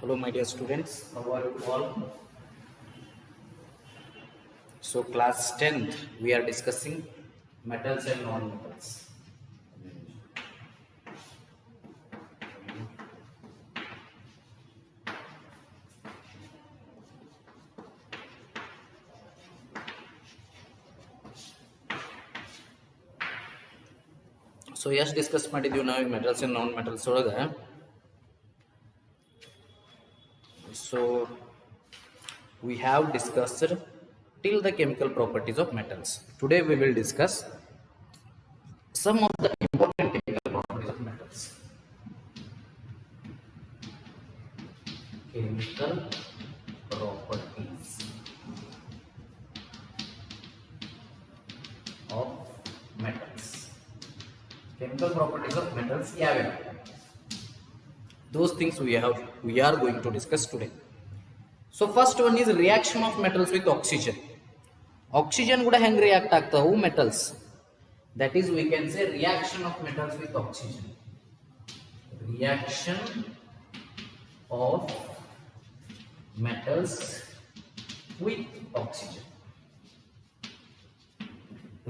Hello, my dear students. How are you all? So, class 10th, we are discussing metals and non-metals. So, yes, discuss ಮಾಡಿದ್ವಿ ನಾವು metals and non-metals ಒಳಗೆ. So, we have discussed till the chemical properties of metals. Today, we will discuss some of the important chemical properties of metals. Chemical properties of metals. Chemical properties of metals, those things we are going to discuss today. So first one is reaction of metals with oxygen. Oxygen kuda hang react agtavu metals, that is we can say reaction of metals with oxygen. Reaction of metals with oxygen.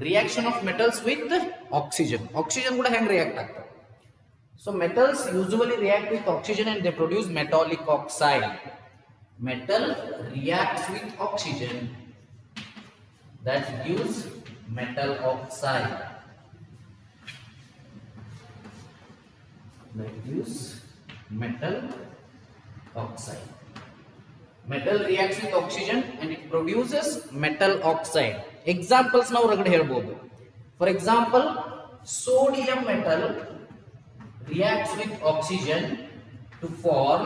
Reaction of metals with oxygen. Oxygen kuda hang react agtavu. So metals usually react with oxygen and they produce metallic oxide. Metal reacts with oxygen, that gives metal oxide. That gives metal oxide. Metal reacts with oxygen and it produces metal oxide. Examples now ragade helbodu. For example, sodium metal reacts with oxygen to form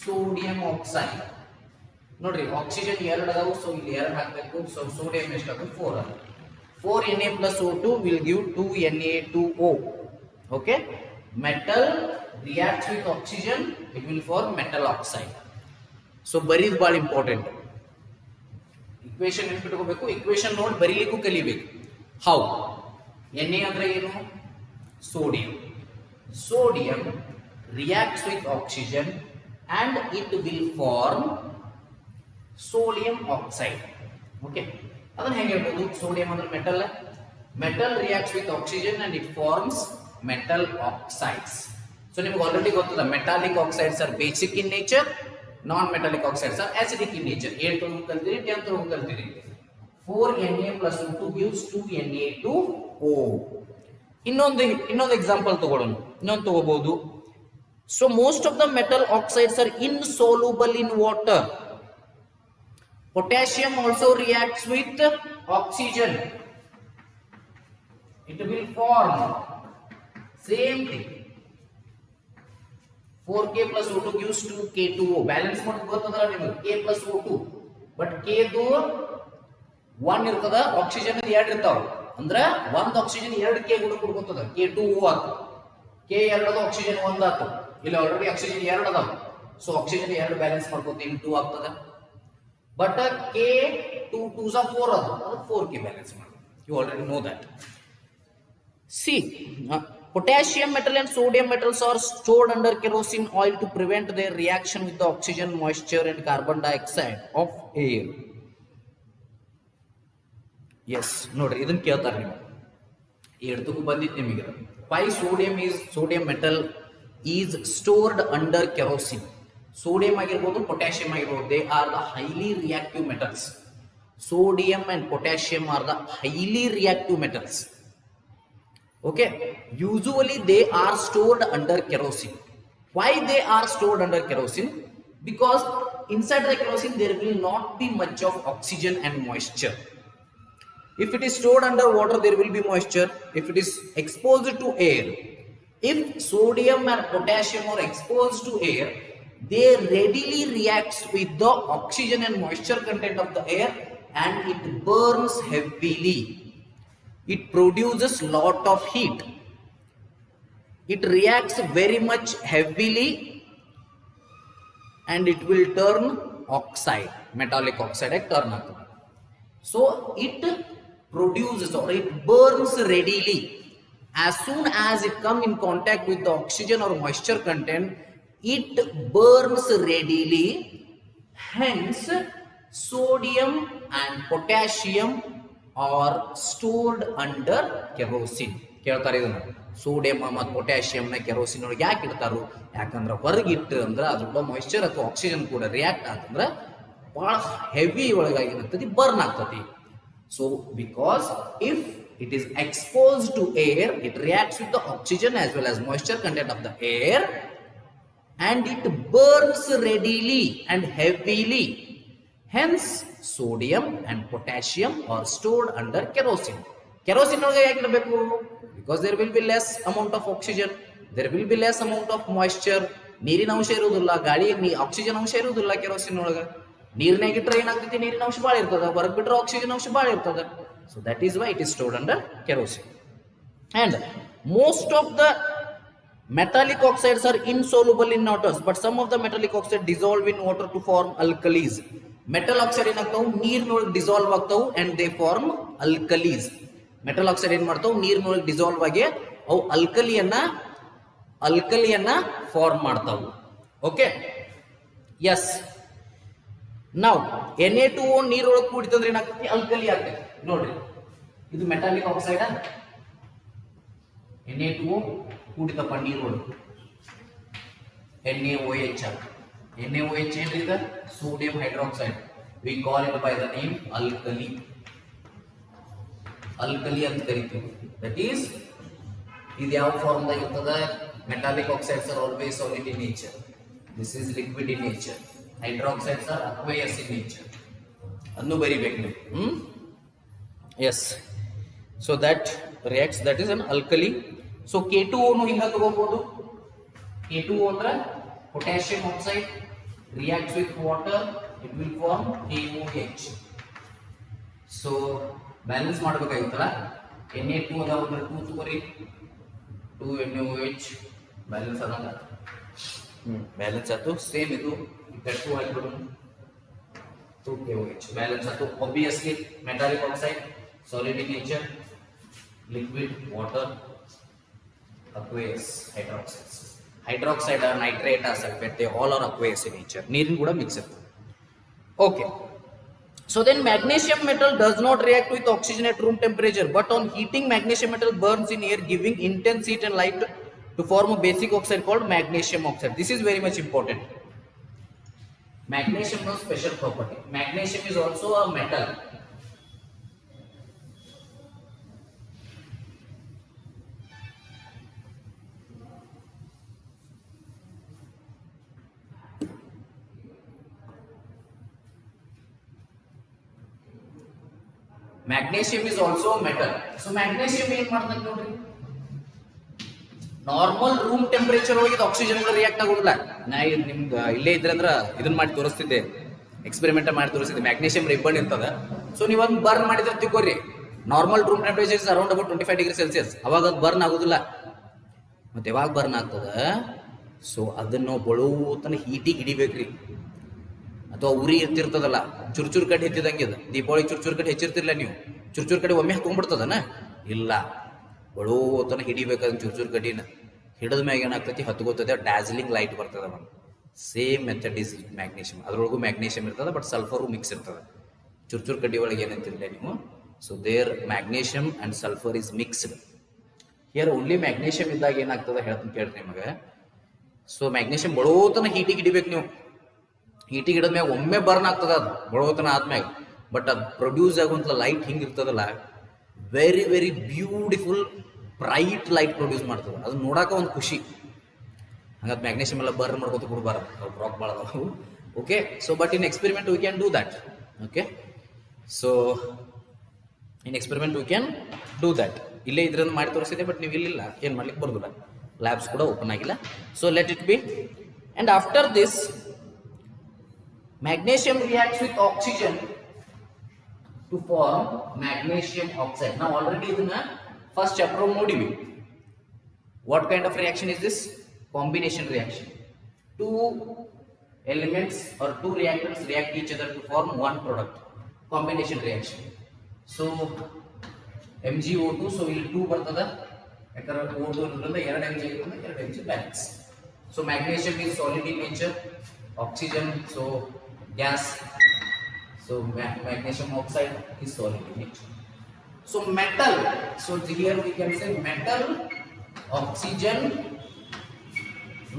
sodium oxide. Nodri, oxygen ಎರಡು ಅದಾವು, so ಇಲ್ಲಿ ಎರಡು ಹಾಕಬೇಕು. So sodium ಎಷ್ಟಾಗುತ್ತೆ? 4 ಅದು. 4Na plus O2 will give 2Na2O. Okay? Metal reacts with oxygen, it will form metal oxide. So Barid ಭಾಳ important. Equation ನೆನಪಿಟ್ಕೋಬೇಕು, equation ನೋಡಿ ಬರೀಲಿಕ್ಕೂ ಕಲಿಬೇಕು. ಹೌ? Na ಅಂದ್ರೆ ಏನು? Sodium. Sodium reacts with oxygen and it will form sodium oxide. Okay, ಅದನ್ನ ಹೆಂಗೆ ಹೇಳ್ಬೋದು? Sodium ಅಂದ್ರೆ metal. Metal reacts with oxygen and it forms metal oxides. So ನಿಮಗೆ ಆಲ್ರೆಡಿ ಗೊತ್ತದ, metallic oxides are basic in nature, non-metallic oxides are acidic in nature. 8 ಕಲ್ತಿರಿ, 10 ಕಲ್ತಿರಿ. 4Na plus O2 gives 2Na2O. ಇನ್ನೊಂದು example ತಗೊಳ್ಳೋಣ, ಇನ್ನೊಂದು ತಗೋಬಹುದು. So most of the metal oxides are insoluble in water. Potassium also reacts with oxygen. It will form same thing. 4K plus O2 gives 2K2O. Balance ಮಾಡೋದು ಗೊತ್ತದಲ್ಲ ನಿಮಗೆ, K plus O2. But K ದು 1 ಇರ್ತದ, oxygen 2 ಇರ್ತಾವ. ಅಂದ್ರ ಒಂದು oxygen 2 K ಕೂಡ ಕೊಡ್ಕೊತದ, K2O ಆತು. K 2 oxygen 1 ಆತು. ಇಲ್ಲಿ ಆಲ್ರೆಡಿ ಆಕ್ಸಿಜನ್ 2 ಅದಾವ, ಸೊ ಆಕ್ಸಿಜನ್ 2 ಬ್ಯಾಲೆನ್ಸ್ ಮಾಡ್ಕೋತೀವಿ, 2 ಆಗ್ತದ. ಬಟ್ K 2 2s are 4 ಅದು 4K ಬ್ಯಾಲೆನ್ಸ್ ಮಾಡೋದು. You already know that. See, potassium metal and sodium metals are stored under kerosene oil to prevent their reaction with the oxygen, moisture and carbon dioxide of air. Yes, ನೋಡ್ರಿ ಇದನ್ನ ಕೇಳ್ತಾರೆ ನೀವು, ಎಡ್ತಕ್ಕೂ ಬಂದಿತ್ತು ನಿಮಗೆ. Why sodium metal is stored under kerosene? Sodium ಆಗಿರ್ಬೋದು, potassium ಆಗಿರ್ಬೋದು, they are the highly reactive metals. Sodium and potassium are the highly reactive metals. Okay, usually they are stored under kerosene. Why they are stored under kerosene? Because inside the kerosene there will not be much of oxygen and moisture. If it is stored under water, there will be moisture. If it is exposed to air, if sodium and potassium are exposed to air, they readily reacts with the oxygen and moisture content of the air and it burns heavily. It produces lot of heat. It reacts very much heavily and it will turn oxide, metallic oxide turn ಆಗ್ತದೆ. So it produces or it burns readily. As soon as it come in contact with the oxygen or moisture content, it burns readily, hence sodium and potassium are stored under kerosene. ಕೇಳ್ತಾರೆ ಇದನ್ನ, sodium ಮತ್ತು potassium ನ kerosene ಒಳಗೆ ಯಾಕೆ ಇಡ್ತಾರೋ? ಯಾಕಂದ್ರೆ ಹೊರಗಿಟ್ಟು ಅಂದ್ರೆ ಅದ್ರ ಕೂಡ ಮಾಯಿಶ್ಚರ್ ಅಥವಾ ಆಕ್ಸಿಜನ್ ಕೂಡ ರಿಯಾಕ್ಟ್ ಆತಂದ್ರೆ ಬಹಳ ಹೆವಿ ಒಳಗಾಗಿರ್ತದೆ, ಬರ್ನ್ ಆಗ್ತತಿ. So because if it is exposed to air, it reacts with the oxygen as well as moisture content of the air, and it burns readily and heavily. Hence sodium and potassium are stored under kerosene. Kerosene ಒಳಗೆ ಯಾಕೆ ಇಡಬೇಕು? Because there will be less amount of oxygen, there will be less amount of moisture. ನೀರಿನ ಅಂಶ ಇರುವುದಿಲ್ಲ, ಗಾಳಿಯಲ್ಲಿ oxygen ಅಂಶ ಇರುವುದಿಲ್ಲ kerosene ಒಳಗೆ. ನೀರಿನಾಗ ಇಟ್ಟರೆ ಏನಾಗ್ತೈತಿ? ನೀರಿನ ಅಂಶ ಭಾಳ ಇರ್ತದೆ, ಹೊರಗೆ ಬಿಟ್ಟರೆ ಆಕ್ಸಿಜನ್ ಅಂಶ ಭಾಳ ಇರ್ತದೆ. So that is why it is stored under kerosene. And most of the metallic oxides are insoluble in waters, but some of the metallic oxides dissolve in water to form alkalis. Metal oxide ಏನಾಗ್ತಾವು? ನೀರಿನೊಳಗೆ dissolve ಆಗ್ತಾವು and they form alkalis. Metal oxide ಏನ್ ಮಾಡ್ತಾವು? ನೀರಿನೊಳಗೆ dissolve ಆಗಿ ಅವು ಅಲ್ಕಲಿಯನ್ನ form ಮಾಡ್ತಾವು. Okay, yes. ನಾವು Na2O ನೀರೊಳಗೆ ಕೂಡಿತಂದ್ರೆ ಏನಾಗ್ತೈತಿ? ಅಲ್ಕಲಿ ಆಗ್ತೈತಿ. ನೋಡ್ರಿ, ಇದು ಮೆಟಾಲಿಕ್ ಆಕ್ಸೈಡ್, Na2O ಕೂಡಿತಪ್ಪ ನೀರೊಳಗೆ, NaOH. NaOH ಏನ್ರಿ? ಇದು sodium hydroxide. We call it by the name alkali. Alkali ಅಂತ ಕರಿತೀವಿ. ದಟ್ ಈಸ್, ಇದು ಯಾವ ಫಾರ್ಮ್ ದಾಗ ಇರ್ತದ? Metallic oxides are always solid in nature, this is liquid in nature. Hydroxides are aqueous in nature. ಅದನ್ನು ಬರಿಬೇಕು ನೀವು. Yes, so that reacts, that is an alkali. So K2O ನು ಹಿಂಗ ತಗೋಬಹುದು. K2O ಅಂದ್ರೆ potassium oxide reacts with water, it will form KOH. So balance ಮಾಡಬೇಕಾಗಿತ್ತಲ್ಲ, Na2 ಅದ ಅಂದ್ರೆ 2 ತಗೋರಿ, 2 NaOH ಬ್ಯಾಲೆನ್ಸ್ ಅದ. ಬ್ಯಾಲೆನ್ಸ್ ಆಯ್ತು. ಸೇಮ್ ಇದು 2 ಆಗಿಬಿಡು, 2 KOH ಬ್ಯಾಲೆನ್ಸ್ ಆಯ್ತು. Obviously metallic oxide solid in nature, liquid water, aqueous hydroxides. Hydroxide or nitrate or sulfate, they all are aqueous in nature. ನೀರಿನ ಕೂಡ ಮಿಕ್ಸ್ ಇರ್ತದೆ. Okay. So then magnesium metal does not react with oxygen at room temperature, but on heating magnesium metal burns in air, giving intense heat and light to form a basic oxide called magnesium oxide. This is very much important. Magnesium has special property. Magnesium is also a metal. Magnesium is also a metal. So magnesium ಏನ್ ಮಾಡ್ತದೆ ನೋಡ್ರಿ, normal room temperature ಒಳಗೆ oxygen ಕೂಡ react ಆಗೋದಿಲ್ಲ. ನಾ ನಿಮ್ಗೆ ಇಲ್ಲೇ ಇದ್ರೆ ಅಂದ್ರೆ ಇದನ್ನ ಮಾಡಿ ತೋರಿಸ್ತಿದ್ದೆ, ಎಕ್ಸ್ಪೆರಿಮೆಂಟ್ ಮಾಡಿ ತೋರಿಸ್ತಿದ್ದೆ. ಮ್ಯಾಗ್ನೇಷಿಯಂ ರಿಬ್ಬನ್ ಇರ್ತದೆ. ಸೊ ನೀವು ಅದನ್ನ ಬರ್ನ್ ಮಾಡಿದ್ರೆ ತಿಳ್ಕೊರಿ, normal room temperature is around about 25 degree Celsius. ಅವಾಗ ಅದು ಬರ್ನ್ ಆಗೋದಿಲ್ಲ. ಮತ್ತೆ ಯಾವಾಗ ಬರ್ನ್ ಆಗ್ತದ? ಸೊ ಅದನ್ನ ನಾವು ಬಳುವತನ ಹೀಟಿಗೆ ಹಿಡಿಬೇಕ್ರಿ. ಅಥವಾ ಉರಿ ಎತ್ತಿರ್ತದಲ್ಲ, ಚುರ್ಚುರ್ ಕಡೆ ಹೆಚ್ಚಿದಂಗೆ ಅದು. ದೀಪಾವಳಿ ಚುರ್ಚುರ್ ಕಡೆ ಹೆಚ್ಚಿರ್ತಿರ್ಲ ನೀವು, ಚುರ್ಚುರ್ ಕಡೆ ಒಮ್ಮೆ ಹಾಕೊಂಡ್ಬಿಡ್ತದನ? ಇಲ್ಲ, ಬಳುವತನ ಹಿಡಿಬೇಕಾದ್ರೆ ಚುರ್ಚುರ್ ಕಡಿನ ಹಿಡಿದ ಮ್ಯಾಗ ಏನಾಗ್ತೈತಿ? ಹತ್ಕೋತದೆ, ಡ್ಯಾಸ್ಲಿಂಗ್ ಲೈಟ್ ಬರ್ತದೆ. ಒಂದು ಸೇಮ್ ಮೆಥಡ್ ಇಸ್ ಮ್ಯಾಗ್ನೇಷಿಯಂ. ಅದ್ರೊಳಗೂ ಮ್ಯಾಗ್ನೇಷಿಯಂ ಇರ್ತದೆ, ಬಟ್ ಸಲ್ಫರು ಮಿಕ್ಸ್ ಇರ್ತದೆ. ಚುರ್ಚುರ್ ಕಡ್ಡಿ ಒಳಗೆ ಏನಂತಿರಲಿಲ್ಲ ನೀವು. So there magnesium and sulphur is mixed. Here only magnesium ಇದ್ದಾಗ ಏನಾಗ್ತದೆ ಹೇಳ್ತೀನಿ ಕೇಳ್ರಿ ನಿಮಗೆ. ಸೊ ಮ್ಯಾಗ್ನೇಷಿಯಂ ಬಳುವತನ ಹೀಟಿಗೆ ಹಿಡಿಬೇಕು ನೀವು. ಹೀಟಿಗೆ ಹಿಡಿದ್ಮ್ಯಾಗ ಒಮ್ಮೆ ಬರ್ನ್ ಆಗ್ತದ, ಅದು ಬಳುವತನ ಆದ್ಮ್ಯಾಗ. ಬಟ್ ಅದು ಪ್ರೊಡ್ಯೂಸ್ ಆಗುವಂಥ ಲೈಟ್ ಹಿಂಗೆ ಇರ್ತದಲ್ಲ, very very beautiful bright light produce ಮಾಡ್ತದೆ. ಅದು ನೋಡಾಕ ಒಂದು ಖುಷಿ. ಹಂಗಾದ್ರೆ ಮ್ಯಾಗ್ನೇಷಿಯಂ ಎಲ್ಲ ಬರ್ನ್ ಮಾಡ್ಕೊತ ಕೊಡಬಾರ್ದು, ಅವ್ರು ರಾಕ್ ಭಾಳ ಅದಾವು. Okay, so but in experiment we can do that. Okay, so in experiment we can do that. ಇಲ್ಲೇ ಇದ್ರನ್ನು ಮಾಡಿ ತೋರಿಸಿದೆ, ಬಟ್ ನೀವು ಇಲ್ಲಿಲ್ಲ, ಏನು ಮಾಡ್ಲಿಕ್ಕೆ ಬರೋದಿಲ್ಲ, ಲ್ಯಾಬ್ಸ್ ಕೂಡ ಓಪನ್ ಆಗಿಲ್ಲ. So let it be. And after this magnesium reacts with oxygen to form magnesium oxide. Now already ಇದನ್ನ first chapter ನೋಡಿವಿ. What kind of reaction is this? Combination reaction. Two elements or two reactants react each other to form one product. Combination reaction. So MgO2, so ಇಲ್ಲಿ 2 ಬರ್ತದ, ಯಾಕಂದ್ರೆ O2 ಇರೋದ್ರಿಂದ 2 Mg ಇರೋದ್ರಿಂದ 2 Mg balance. So magnesium is solid in nature, oxygen so gas, so magnesium oxide is solid in nature. So metal, so here we can say metal, oxygen,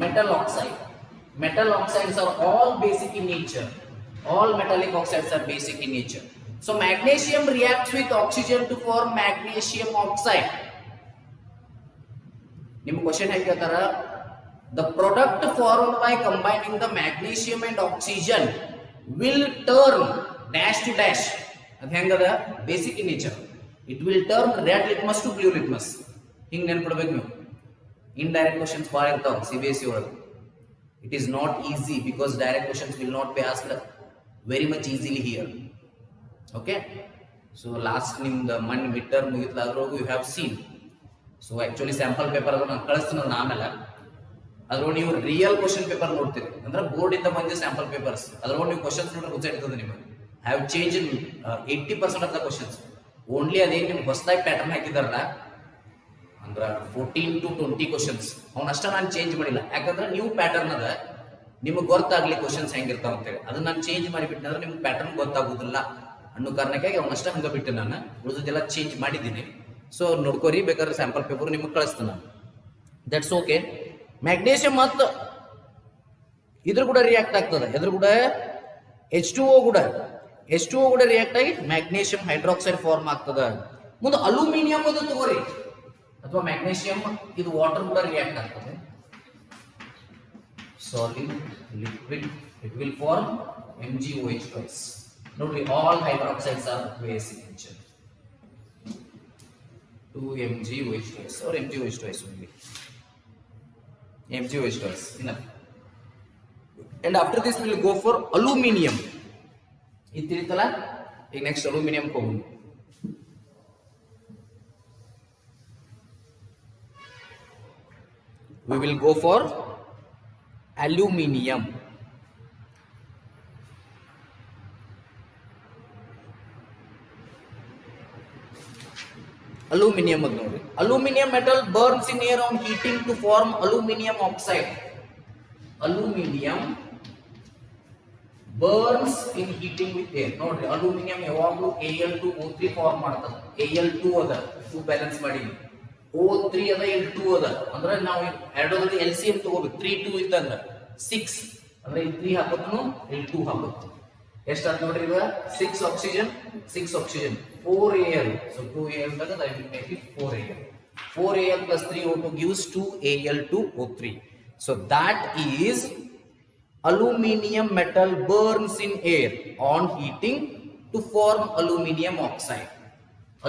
metal oxide. Metal oxides are all basic in nature. All metallic oxides are basic in nature. So magnesium reacts with oxygen to form magnesium oxide. Nim question hai tara, the product formed by combining the magnesium and oxygen will turn dash to dash. Ad hengada basic in nature. It will turn red litmus to blue litmus. Hing nenapidbek ನೀವು. Indirect questions far irtav CBSE ಒಳಗೆ. It is not easy because direct questions will not be asked very much easily here. Okay, so last the month midterm ಮುಗಿತಲಾದ್ರೂ you have seen. So actually sample paper ಅದನ್ನ ಕಳಿಸ್ತೀನಿ ನಾನು ಆಮೇಲೆ ಅದ್ರೊಳಗೆ ನೀವು real question paper ನೋಡ್ತೀರಿ ಅಂದ್ರೆ board ಇಂದ ಬಂದಿದ್ದ ಸ್ಯಾಂಪಲ್ ಪೇಪರ್ಸ್ ಅದ್ರೊಳಗೆ ನೀವು ಕ್ವಶನ್ಸ್ ನೋಡಿದ್ರೆ ಗೊತ್ತಾಗ್ತದೆ ನಿಮಗೆ. I have change in 80% of the questions. Only ಅದೇನು ನಿಮ್ಗೆ ಹೊಸದಾಗಿ ಪ್ಯಾಟರ್ನ್ ಹಾಕಿದಾರಲ್ಲ ಅಂದ್ರೆ 14 to 20 ಕ್ವಶನ್ಸ್ ಅವನಷ್ಟ ನಾನು ಚೇಂಜ್ ಮಾಡಿಲ್ಲ. ಯಾಕಂದ್ರೆ ನೀವು ಪ್ಯಾಟರ್ನ್ ಅದ ನಿಮಗೆ ಗೊತ್ತಾಗ್ಲಿ ಕ್ವಶನ್ಸ್ ಹೆಂಗಿರ್ತಾವ ಅಂತೇಳಿ ಅದನ್ನ ನಾನು ಚೇಂಜ್ ಮಾಡಿಬಿಟ್ಟೆ ಅಂದ್ರೆ ನಿಮ್ಗೆ ಪ್ಯಾಟರ್ನ್ ಗೊತ್ತಾಗೋದಿಲ್ಲ ಅನ್ನೋ ಕಾರಣಕ್ಕಾಗಿ ಅವನಷ್ಟ ಹಂಗ ಬಿಟ್ಟೆ ನಾನು. ಉಳಿದೆಲ್ಲ ಚೇಂಜ್ ಮಾಡಿದ್ದೀನಿ. ಸೊ ನೋಡ್ಕೋರಿ, ಬೇಕಾದ್ರೆ ಸ್ಯಾಂಪಲ್ ಪೇಪರ್ ನಿಮಗೆ ಕಳಿಸ್ತಾನೆ ನಾನು. That's okay. ಮ್ಯಾಗ್ನೇಷಿಯಂ ಮತ್ತು ಇದ್ರ ಕೂಡ ರಿಯಾಕ್ಟ್ ಆಗ್ತದೆ. ಎದ್ರ ಕೂಡ H2O ಕೂಡ ರಿಯಾಕ್ಟ್ ಆಗಿ ಮ್ಯಾಗ್ನೇಷಿಯಂ ಹೈಡ್ರಾಕ್ಸೈಡ್ ಫಾರ್ಮ್ ಆಗ್ತದೆ. ಮುಂದೆ ಅಲ್ಯೂಮಿನಿಯಂ ಅದು ತಗೋರಿ ಅಥವಾ ಮ್ಯಾಗ್ನೇಷಿಯಂ ಇದು ವಾಟರ್ ಕೂಡ ರಿಯಾಕ್ಟ್ ಆಗ್ತದೆ. Solid liquid it will form MgOH twice. ನೋಡ್ರಿ, all hydroxides are basic nature. 2 MgOH twice or MgOH twice only. MgOH twice enough. And after this we will go for aluminum. ಇದು ತಿಳಿತಲ್ಲ, ಈಗ next aluminium ಹೋಗೋಣ. We will go for aluminium. Aluminium ad nodi. Aluminium metal burns in air on heating to form aluminium oxide. Aluminium burns in heating with air. Nodri, aluminium yavaglu Al2O3 form ಮಾಡ್ತದೆ. Al2 ಅದ 2 balance ಮಾಡಿ, O3 ಅದ L2 ಅದ. ಅಂದ್ರೆ ನಾವು ಎರಡರಲ್ಲಿ LCM ತಗೋಬೇಕು. 3 2 ಇತ್ತಂದ್ರೆ 6 ಅಂದ್ರೆ 3 ಹಾಕೋದ್ನು L2 ಹಾಕೋದು. ಎಷ್ಟು ಅಂತ ನೋಡ್ರಿ, ಈಗ 6 oxygen 4 Al. So 2 Al that I will make it 4 Al. 4 Al plus 3 O2 gives 2 Al2O3. So that is aluminium metal burns in air on heating to form aluminium oxide.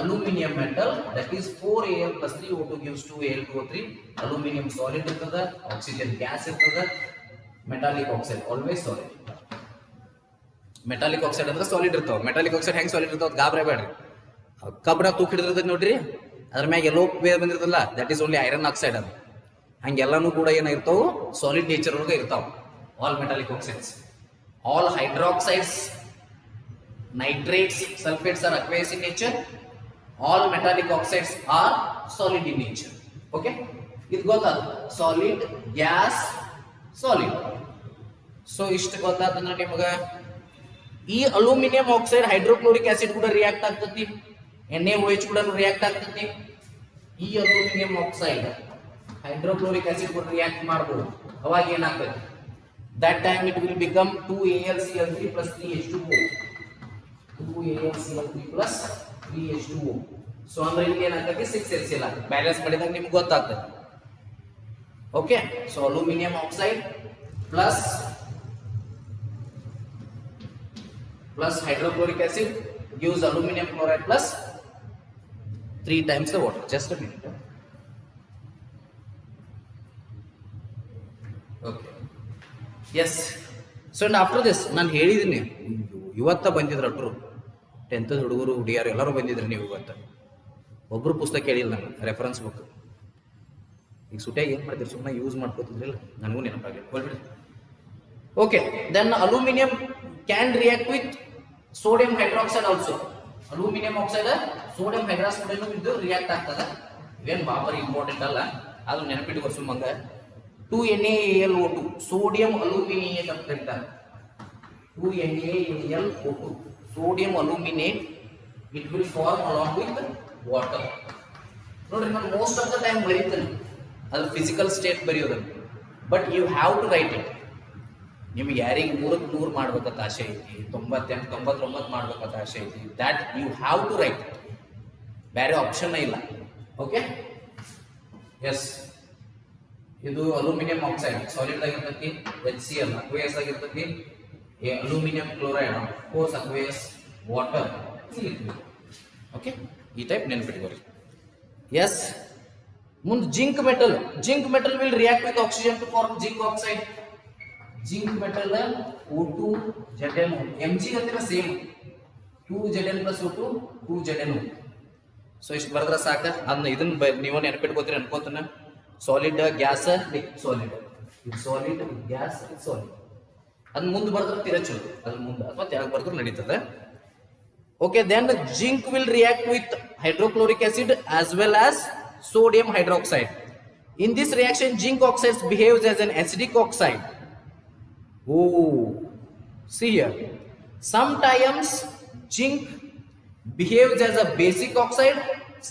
Aluminium metal, that is 4 Al plus 3 O2 gives 2 Al2O3. Aluminium solid irtada, oxygen gas irtada, metallic oxide always solid. Metallic oxide ಅಂದ್ರೆ solid ಇರ್ತಾವ. Metallic oxide ಹೆಂಗ್ solid ಇರ್ತಾವ ಗಾಬರಿ ಬೇಡ್ರಿ. ಕಬ್ಬಣ ತೂಕ ಹಿಡಿದಿರ್ತದೆ ನೋಡ್ರಿ, ಅದ್ರ ಮ್ಯಾಗ ಎಲ್ಲೋ ಬಂದಿರ್ತಲ್ಲ, that is only iron oxide. ಅದು ಹಂಗೆಲ್ಲಾನು ಕೂಡ ಏನಾಗಿರ್ತಾವ ಸಾಲಿಡ್ ನೇಚರ್ ಒಳಗೆ ಇರ್ತಾವ. All metallic oxides, all hydroxides, nitrates, sulphates are aqueous in nature. All metallic oxides are solid in nature. Okay, ಇದು ಗೊತ್ತಾದ ಸಾಲಿಡ್, ಗ್ಯಾಸ್, ಸಾಲಿಡ್. ಸೊ ಇಷ್ಟು ಗೊತ್ತಾತಂದ್ರೆ ನಿಮಗ ಈ ಅಲ್ಯೂಮಿನಿಯಂ ಆಕ್ಸೈಡ್ ಹೈಡ್ರೋಕ್ಲೋರಿಕ್ ಆಸಿಡ್ ಕೂಡ ರಿಯಾಕ್ಟ್ ಆಗ್ತತಿ, NaOH ಕೂಡ ರಿಯಾಕ್ಟ್ ಆಗ್ತತಿ. ಈ ಅಲ್ಯೂಮಿನಿಯಂ ಆಕ್ಸೈಡ್ ಹೈಡ್ರೋಕ್ಲೋರಿಕ್ ಆಸಿಡ್ ಕೂಡ ರಿಯಾಕ್ಟ್ ಮಾಡಬಹುದು. ಅವಾಗ ಏನಾಗ್ತದೆ, that time it will become 2AlCl3 plus 3H2O. 2AlCl3 plus 3H2O. So ಅಂದ್ರೆ ಇಲ್ಲಿ ಏನಾಗ್ತದೆ 6Cl ಆಗ್ತದೆ. ಬ್ಯಾಲೆನ್ಸ್ ಮಾಡಿದಾಗ ನಿಮ್ಗೆ ಗೊತ್ತಾಗ್ತದೆ. Okay, so aluminium oxide plus hydrochloric acid gives aluminum chloride plus 3 times the water. Just a minute. Okay. Yes. So and after this ನಾನು ಹೇಳಿದೀನಿ, ಇವತ್ತ ಬಂದಿದ್ರು ಅಟ್ರು 10th ಹುಡುಗರು ಹುಡುಗಿಯರು ಎಲ್ಲರೂ ಬಂದಿದ್ರು. ನೀವು ಇವತ್ತ ಒಬ್ರು ಪುಸ್ತಕ ಕೇಳಿಲ್ಲ ನಾನು, ರೆಫರೆನ್ಸ್ ಬುಕ್. ಈಗ ಸುಟ್ಯಾಗ ಏನು ಮಾಡ್ತೀರಿ, ಸುಮ್ಮನೆ ಯೂಸ್ ಮಾಡ್ಕೋತಿದ್ರಿಲ್ಲ, ನನಗೂ ನೆನಪಾಗಲಿ, ಹೋಗ್ಬಿಡಿ. Okay, then aluminium can react with sodium hydroxide also. Aluminium oxide sodium hydroxide ಇದು ರಿಯಾಕ್ಟ್ ಆಗ್ತದೆ. ಇವೇನು ಬಾಬರಿ ಇಂಪಾರ್ಟೆಂಟ್ ಅಲ್ಲ, ಅದು ನೆನಪಿಟ್ಟು ಸುಮ್ಮಂಗ 2NaAlO2 sodium aluminate ಅಂತ ಕರೀತಾರೆ. 2NaAlO2 sodium aluminate, it will form along with water. ನೋಡ್ರಿ ನಾನು ಮೋಸ್ಟ್ ಆಫ್ ದ ಟೈಮ್ ಬರೀತೀನಿ ಅದು ಫಿಸಿಕಲ್ ಸ್ಟೇಟ್ ಬರೆಯೋದು, but you have to write it. ನಿಮ್ಗೆ ಯಾರಿಗೆ 100 ಮಾಡ್ಬೇಕಂತ ಆಸೆ ಐತಿ, 98 99 ಮಾಡ್ಬೇಕಂತ ಆಸೆ ಐತಿ, that you have to write, ಬೇರೆ ಆಪ್ಷನ್ ಇಲ್ಲ. ಓಕೆ, ಎಸ್, ಇದು ಅಲ್ಯೂಮಿನಿಯಂ ಆಕ್ಸೈಡ್ ಸಾಲಿಡ್ ಆಗಿರ್ತೈತಿ, HCl ಅಕ್ವೇಸ್ ಆಗಿರ್ತೈತಿ, aluminium chloride course aqueous, water liquid. Okay, ಈ ಟೈಪ್ ನೆನ್ಪಿಟ್ಕೋರಿ. ಎಸ್, ಮುಂದೆ zinc metal. Zinc metal will react with oxygen to form zinc oxide. Zinc metal O2 ZnO, Mg ಅಂತಿರ same 2Zn + O2 2ZnO. So ಇಷ್ಟು ಬರೆದ್ರೆ ಸಾಕ. ಅದನ್ನ ಇದನ್ನ ನೀವು ನೆನಪಿಟ್ಕೋತೀರಿ ಅನ್ಕೋತಾನೆ. ಸಾಲಿಡ್ ಗ್ಯಾಸ್ ಸಾಲಿಡ್, ಇದು ಸಾಲಿಡ್ ಗ್ಯಾಸ್ ಸಾಲಿಡ್. ಅದ್ ಮುಂದೆ ಬರೆದ್ರೆ ತೀರಾ ಚಲೋ, ಅದ್ರ ಮುಂದೆ ಅಥವಾ ತೆಳಗೆ ಬರೆದ್ರೆ ನಡೀತದೆ. Okay, then the zinc will react with hydrochloric acid as well as sodium hydroxide. In this reaction, zinc oxide behaves as an acidic oxide. Oh, see here. Sometimes zinc behaves as a basic oxide.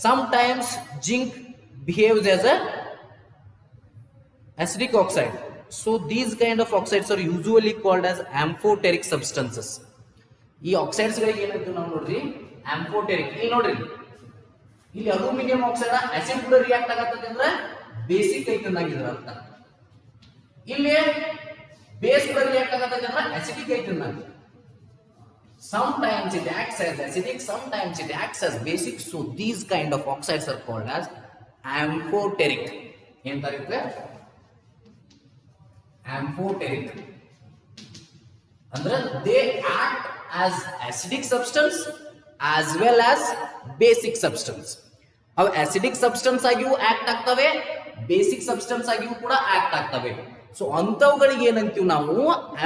Sometimes zinc behaves as a acidic oxide. So these kind of oxides are usually called as amphoteric substances. ಈ oxides ಗಳಿಗೆ ಏನಂತ ನಾವು ನೋಡ್ರಿ, amphoteric. ಇಲ್ಲಿ ನೋಡ್ರಿ, ಇಲ್ಲಿ aluminium oxide acid ಕೂಡ react ಆಗತ್ತದ ಅಂದ್ರೆ ಬೇಸಿಕ್ ಐತೆ ಅಂದಂಗಿದ್ರ ಅರ್ಥ. ಇಲ್ಲಿ ಬೇಸ್ ಕೂಡ ರಿಯಾಕ್ಟ್ ಆಗತ್ತದ ಅಂದ್ರೆ ಅಸಿಡಿಕ್ ಐತೆ ಅಂದಂಗ. Sometimes it acts as acidic, sometimes it acts as basic. So these kind of oxides are called as amphoteric. ಏನಂತಾರೆ? Amphoteric. ಅಂದ್ರೆ they act as acidic substance as well as basic substance. ಅವು acidic substance ಆಗಿಯೂ act ಆಗ್ತವೆ, basic substance ಆಗಿಯೂ ಕೂಡ act ಆಗ್ತವೆ. So ಅಂತವುಗಳಿಗೆ ಏನಂತೀವಿ ನಾವು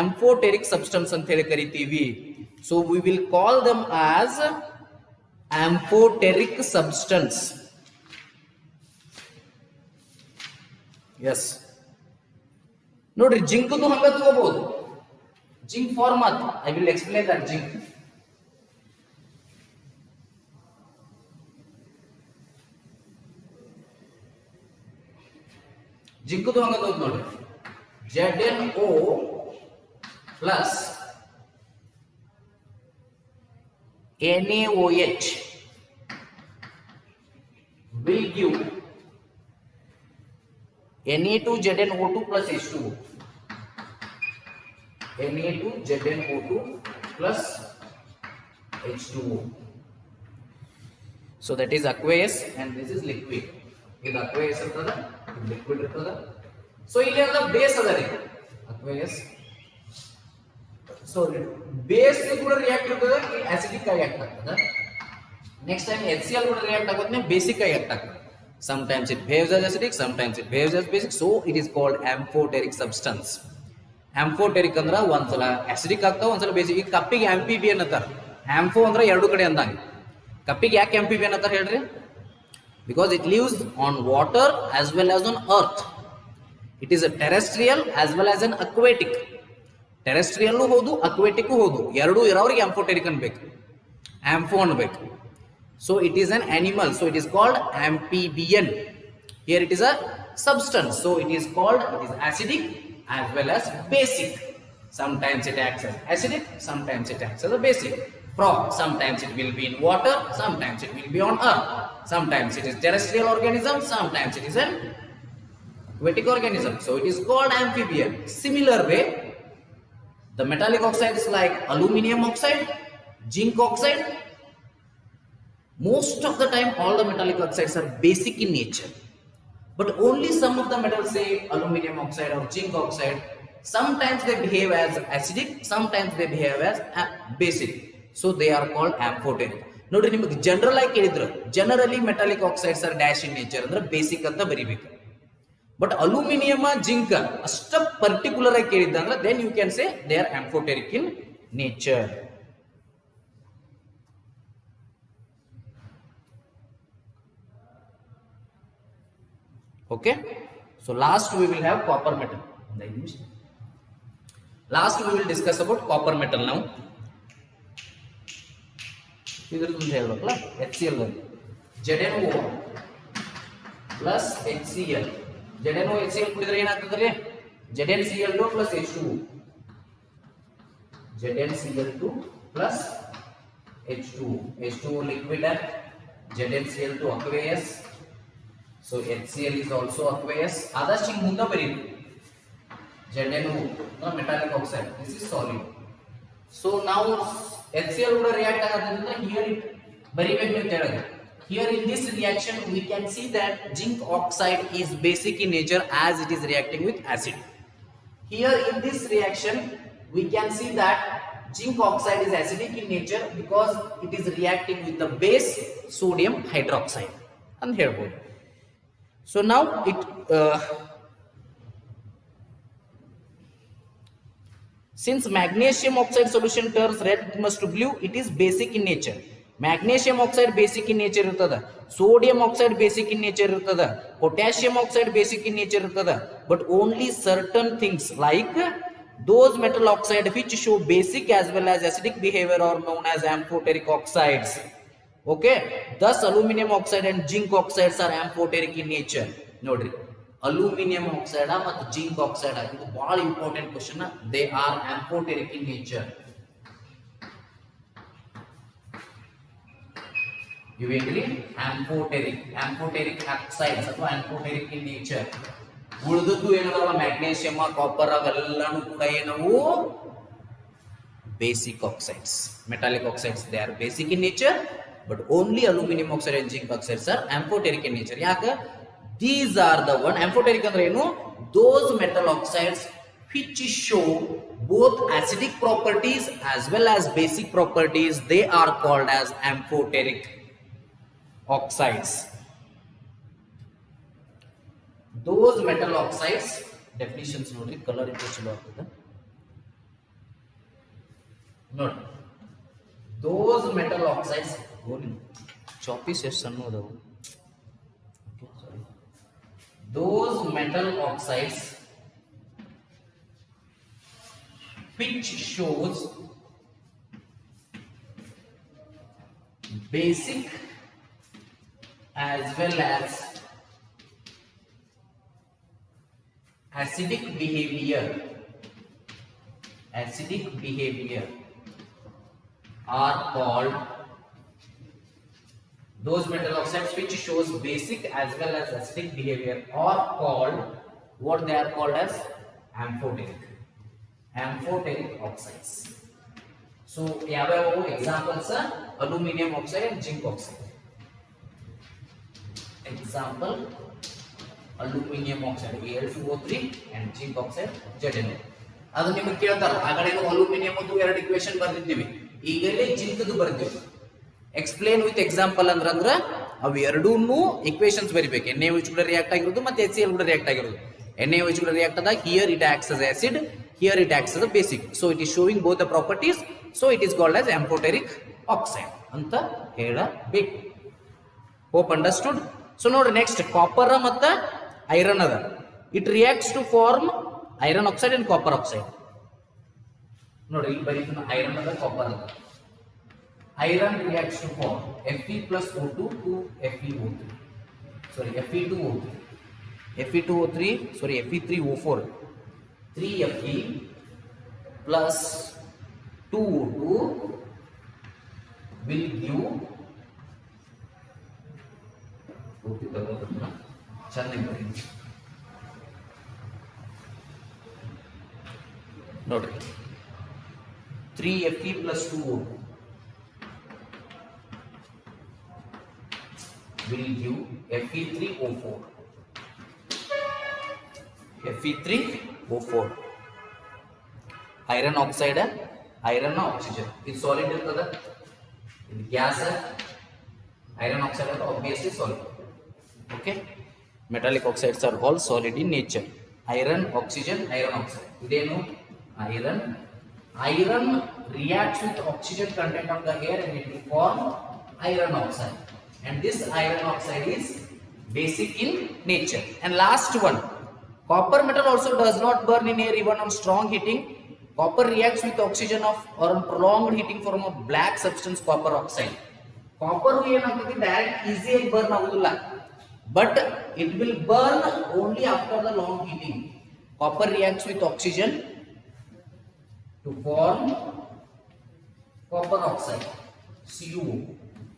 ಆಂಫೋಟೆರಿಕ್ ಸಬ್ಸ್ಟೆನ್ಸ್ ಅಂತ ಹೇಳಿ ಕರಿತೀವಿ. So we will call them as amphoteric substance. Yes, ನೋಡ್ರಿ ಜಿಂಕ್ದು ಹಂಗ ತಗೋಬಹುದು. ಜಿಂಕ್ ಫಾರ್ಮ್ ಆತ, I will explain that zinc. ಜಿಂಕ್ದು ಹಂಗ ತಗೋದು ನೋಡ್ರಿ, ZnO plus NaOH will give Na2ZnO2 plus H2O. Na2ZnO2 plus H2O. So that is aqueous and this is liquid. This aqueous irtada, liquid irtada. So ಇಲ್ಲಿ ಅದ base ಅದ ರೀ aqueous. So base ಕೂಡ react ಇರ್ತದೆ, acidic ಆಗಿ act ಆಗ್ತದೆ. Next time HCl ಕೂಡ react ಆಗುತ್ತೆ, ಬೇಸಿಕ್ ಆಗಿ ಆಕ್ಟ್ ಆಗ್ತದೆ. Sometimes it behaves as acidic, sometimes it behaves as basic. So it is called amphoteric substance. Amphoteric ಅಂದ್ರ ಒಂದ್ಸಲ ಆಸಿಡಿಕ್ ಆಗ್ತಾವ, ಒಂದ್ಸಲ ಬೇಸಿಕ್. ಈ ಕಪ್ಪಿಗೆ ಆಂಫಿಬಿಯನ್ ಅಂತಾರ. ಆಂಫೋ ಅಂದ್ರೆ ಎರಡು ಕಡೆ ಅಂದಂಗ. ಕಪ್ಪಿಗೆ ಯಾಕೆ ಆಂಫಿಬಿಯನ್ ಅಂತಾರ ಹೇಳ್ರಿ? Because it lives on water as well as on earth. It is a terrestrial as well as an aquatic. ಟೆರೆಸ್ಟ್ರಿಯಲ್ಲೂ ಹೌದು, ಅಕ್ವೇಟಿಕ್ ಹೌದು, ಎರಡೂ ಇರೋರಿಗೆ ಆಂಫೋಟೆರಿಕ್ ಅನ್ಬೇಕು, ಆಂಫೋ ಅನ್ಬೇಕು. So it is an animal, so it is called amphibian. Here it is a substance, so it is called, it is acidic as well as basic. Sometimes it acts as acidic, sometimes it acts as a basic. Frog, sometimes it will be in water, sometimes it will be on earth, sometimes it is terrestrial organism, sometimes it is an aquatic organism. So it is called amphibian. Similar way, the metallic oxides like aluminum oxide, zinc oxide, most of the time all the metallic oxides are basic in nature, but only some of the metals, say aluminum oxide or zinc oxide, sometimes they behave as acidic, sometimes they behave as basic. So they are called amphoteric. ನೋಡ್ರಿ, ನಿಮಗೆ general ಆಗಿ ಕೇಳಿದ್ರು, generally metallic oxides are dash in nature ಅಂದ್ರೆ basic ಅಂತ ಬರಿಬೇಕು. But aluminium zinc ಅಷ್ಟ particular ಆಗಿ ಕೇಳಿದ್ದ ಅಂದ್ರೆ then you can say they are amphoteric in nature. Okay, So last we will have copper metal. Last we will discuss about copper metal now. HCl ZNO plus HCl. ZNO HCl ಕುಡಿದ್ರೆ ಏನಾಗ್ತದೆ ZnCl2 plus H2O. ZnCl2 plus H2O. H2O liquid and ZnCl2 aqueous. So HCl is also aqueous. Adashing munda baridu. ZnO metallic oxide. This is solid. So now HCl would react here it very well. Here in this reaction we can see that zinc oxide is basic in nature as it is reacting with acid. Here in this reaction we can see that zinc oxide is acidic in nature because it is reacting with the base sodium hydroxide. And here both. So now it since magnesium oxide solution turns red litmus to blue, it is basic in nature. Magnesium oxide basic in nature irtada, sodium oxide basic in nature irtada, potassium oxide basic in nature irtada, but only certain things like those metal oxide which show basic as well as acidic behavior are known as amphoteric oxides. Okay, thus aluminum oxide and zinc oxides are amphoteric in nature. Nodri, aluminum oxide and zinc oxide is a very important question. They are amphoteric in nature. You agree? Amphoteric oxides or amphoteric in nature. ಉಳಿದದ್ದು ಏನದಲ್ಲ magnesium copper ಅವೆಲ್ಲನೂ ಕೂಡ ಏನವು basic oxides metallic oxides they are basic in nature but only aluminium oxide and zinc oxides are amphoteric in nature ಯಾಕೆ these are the one amphoteric ಅಂದ್ರೆ ಏನು those metal oxides which show both acidic properties as well as basic properties they are called as amphoteric oxides. Those metal oxides definitions nodri color into chalo agtade nodi those metal oxides goli choppy session nodu okay sorry those metal oxides which shows basic as well as acidic behavior are called those metal oxides which shows basic as well as acidic behavior are called what they are called as amphoteric oxides. So yavu examples are aluminum oxide and zinc oxide. Example aluminum oxide Al2O3 and zinc oxide ZnO. ಅದು ನಿಮಗೆ ಕೇಳ್ತಾರ ಆಗಲೇನು aluminium ಅದು ಎರಡು equation ಬರ್ದಿದ್ದೀವಿ ಈಗಲೇ zinc ದು ಬರ್ದಿದ್ದೀವಿ explain with example ಅಂದ್ರೆ ಅವು ಎರಡೂನು equations ಬರಿಬೇಕು NaOH ಕೂಡ ರಿಯಾಕ್ಟ್ ಆಗಿರೋದು ಮತ್ತೆ HCl ಕೂಡ ರಿಯಾಕ್ಟ್ ಆಗಿರೋದು NaOH ಕೂಡ ರಿಯಾಕ್ಟ್ ಆದಾಗ here it acts as acid here it acts as a basic so it is showing both the properties so it is called as amphoteric oxide ಅಂತ ಹೇಳಬೇಕು hope understood. So ನೋಡಿ next copper ಮತ್ತು iron ಅದ it reacts to form iron oxide and copper oxide ನೋಡಿ ಇಲ್ಲಿ ಬರೀತೀನಿ iron ಅದ copper ಅದ iron reacts to form Fe plus O2 to FeO3 sorry Fe2O3 Fe2O3 sorry Fe3O4 3Fe plus 2O2 will give ಚೆನ್ನಾಗಿ ಬರೀ ನೋಡ್ರಿ 3Fe plus 2O2 will give Fe3O4 Fe3O4 iron oxide iron oxygen ಇದು solid ಇರ್ತದ ಇದು gas iron oxide is obviously solid okay metallic oxides are all solid in nature iron oxygen iron oxide idenu iron reacts with oxygen content of the air and it will form iron oxide and this iron oxide is basic in nature and last one Copper metal also does not burn in air even on strong heating. Copper reacts with oxygen of or on prolonged heating form of black substance copper oxide. Copper ಏನಾಗ್ತದೆ direct ಈಸಿಯಾಗಿ burn ಆಗುದಿಲ್ಲ, but it will burn only after the long heating. Copper reacts with oxygen to form copper oxide, Cu,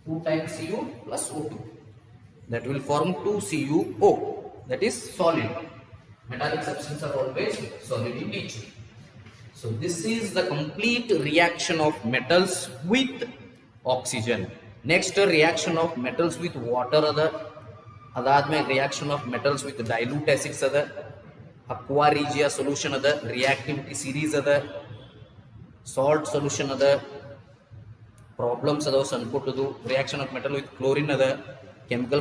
2 times Cu plus O2. That will form 2CuO. That is solid. Metallic substances are always solid in nature. So this is the complete reaction of metals with oxygen. Next reaction of metals with water ada. Adadme reaction of metals with dilute acids ada. Aqua regia solution ada. Reactivity series ada. Salt solution ada. Problems ada sanputtudu. Reaction of metal with chlorine ada. Chemical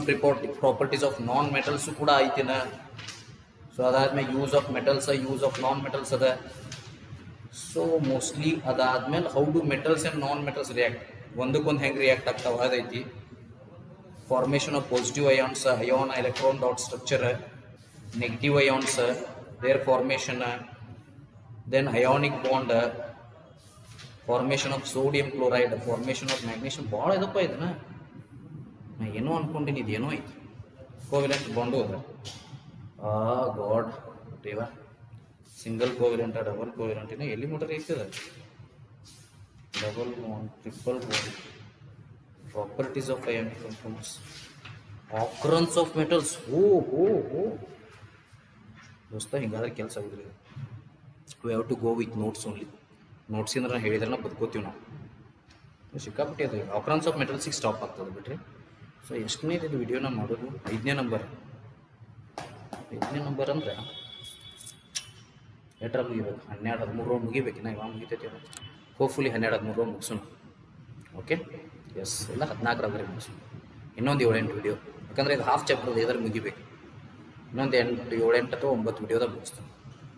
properties of non-metals kuda aitina. So adadme use of metals, use of non-metals ada. So mostly adadme how do metals and non-metals react? Ondukond heng react agtava adaiti. Formation of positive ions, ion electron dot structure, negative ions, their formation, then ionic bond, formation of sodium chloride, formation of magnesium. Bhಳ ಇದಪ್ಪ ಇದನ್ನ ನಾ ಏನೋ ಅನ್ಕೊಂಡಿನಿ, ಇದೇನೋ ಐತಿ covalent bond ಅದ. God ದೇವ, ಸಿಂಗಲ್ ಕೋವಿಲೆಂಟ್ ಡಬಲ್ ಕೋವಿಲೆಂಟ್ ಇನ್ನು ಎಲ್ಲಿ ಮೋಟರ್ ಐತದ, double bond triple bond, properties of ionic compounds, occurrence of metals. ಓ ದೋಸ್ತ ಹಿಂಗಾದ್ರೆ ಕೆಲಸ ಆಗುದಿಲ್ಲ. We have to go with notes only. Notes ಅಂದ್ರೆ ನಾನು ಹೇಳಿದ್ರೆ ನಾವು ಬದುಕೋತೀವಿ ನಾವು. ಸಿಕ್ಕಾಪಟ್ಟೆ ಅದು ಆಕರೆನ್ಸ್ ಆಫ್ ಮೆಟಲ್ಸಿಗೆ ಸ್ಟಾಪ್ ಆಗ್ತದೆ ಬಿಟ್ರಿ. ಸೊ ಎಷ್ಟನೇ ಇದು ವಿಡಿಯೋನ ಮಾಡೋದು? 5ನೇ ನಂಬರ್. 5ನೇ ನಂಬರ್ ಅಂದ್ರೆ ಎಟ್ರ ಮುಗಿಬೇಕು? 12, 13 ರೌಂಡ್ ಮುಗಿಬೇಕು. ನಾ ಇವಾಗ ಮುಗಿತೈತಿ ಹೋಪ್ಫುಲಿ 12, 13 ರೌಂಡ್ ಮುಗಿಸೋಣ. ಓಕೆ, ಎಸ್, ಎಲ್ಲ 14 ಮುಗಿಸೋಣ. ಇನ್ನೊಂದು 7-8 ವಿಡಿಯೋ, ಯಾಕಂದರೆ ಇದು ಹಾಫ್ ಚಾಪ್ಟರ್ ಇದ್ರೆ ಮುಗಿಬೇಕು. ಇನ್ನೊಂದು 7-8 ಅಥವಾ 9 ವಿಡಿಯೋದಾಗ ಮುಗಿಸ್ತೀನಿ.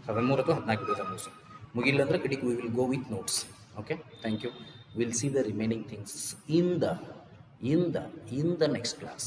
13 ಅಥವಾ 14 ವಿಡಿಯೋದಾಗ ಮುಗಿಸ್ತೀನಿ. ಮುಗಿಲ್ಲ ಅಂದ್ರೆ ಕಡೆಗೆ we will go with notes. Okay, thank you. Will see the remaining things in the next class.